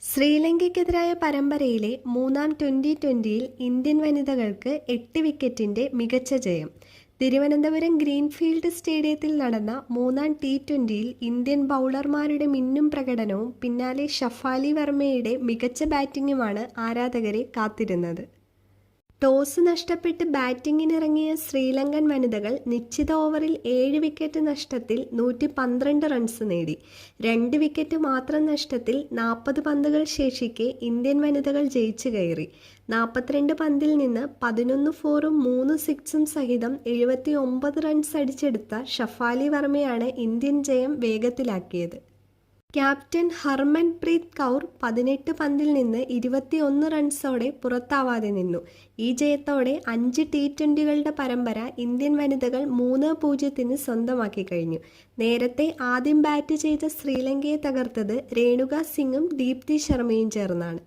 ശ്രീലങ്കയ്ക്കെതിരായ പരമ്പരയിലെ മൂന്നാം ട്വൻ്റി-ട്വൻ്റിയിൽ ഇന്ത്യൻ വനിതകൾക്ക് 8 വിക്കറ്റിൻ്റെ മികച്ച ജയം. തിരുവനന്തപുരം ഗ്രീൻഫീൽഡ് സ്റ്റേഡിയത്തിൽ നടന്ന മൂന്നാം ടി-20യിൽ ഇന്ത്യൻ ബൗളർമാരുടെ മിന്നും പ്രകടനവും പിന്നാലെ ഷഫാലി വർമ്മയുടെ മികച്ച ബാറ്റിംഗുമാണ് ആരാധകരെ കാത്തിരുന്നത്. ടോസ് നഷ്ടപ്പെട്ട് ബാറ്റിംഗിനിറങ്ങിയ ശ്രീലങ്കൻ വനിതകൾ നിശ്ചിത ഓവറിൽ 7 വിക്കറ്റ് നഷ്ടത്തിൽ 112 റൺസ് നേടി. 2 വിക്കറ്റ് മാത്രം നഷ്ടത്തിൽ 40 പന്തുകൾ ശേഷിക്കെ ഇന്ത്യൻ വനിതകൾ ജയിച്ചു കയറി. 42 പന്തിൽ നിന്ന് 11 ഫോറും 3 സിക്സും സഹിതം 79 റൺസ് അടിച്ചെടുത്ത ഷഫാലി വർമ്മയാണ് ഇന്ത്യൻ ജയം വേഗത്തിലാക്കിയത്. ക്യാപ്റ്റൻ ഹർമൻപ്രീത് കൗർ 18 പന്തിൽ നിന്ന് 21 റൺസോടെ പുറത്താവാതെ നിന്നു. ഈ ജയത്തോടെ 5 ടി-20കളുടെ പരമ്പര ഇന്ത്യൻ വനിതകൾ 3-0 സ്വന്തമാക്കി കഴിഞ്ഞു. നേരത്തെ ആദ്യം ബാറ്റ് ചെയ്ത ശ്രീലങ്കയെ തകർത്തത് രേണുക സിംഗും ദീപ്തി ശർമ്മയും ചേർന്നാണ്.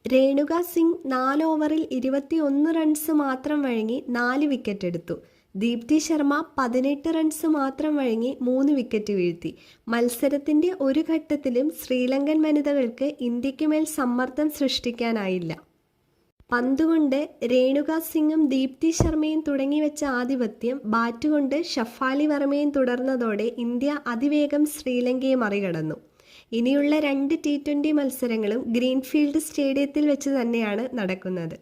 രേണുക സിംഗ് 4 ഓവറിൽ 21 റൺസ് മാത്രം വഴങ്ങി 4 വിക്കറ്റ് എടുത്തു. ദീപ്തി ശർമ്മ 18 റൺസ് മാത്രം വഴങ്ങി 3 വിക്കറ്റ് വീഴ്ത്തി. മത്സരത്തിൻ്റെ ഒരു ഘട്ടത്തിലും ശ്രീലങ്കൻ വനിതകൾക്ക് ഇന്ത്യക്ക് മേൽ സമ്മർദ്ദം സൃഷ്ടിക്കാനായില്ല. പന്തുകൊണ്ട് രേണുക സിംഗും ദീപ്തി ശർമ്മയും തുടങ്ങിവെച്ച ആധിപത്യം ബാറ്റുകൊണ്ട് ഷഫാലി വർമ്മയും തുടർന്നതോടെ ഇന്ത്യ അതിവേഗം ശ്രീലങ്കയെ മറികടന്നു. ഇനിയുള്ള 2 ടി-20 മത്സരങ്ങളും ഗ്രീൻഫീൽഡ് സ്റ്റേഡിയത്തിൽ വെച്ച് തന്നെയാണ് നടക്കുന്നത്.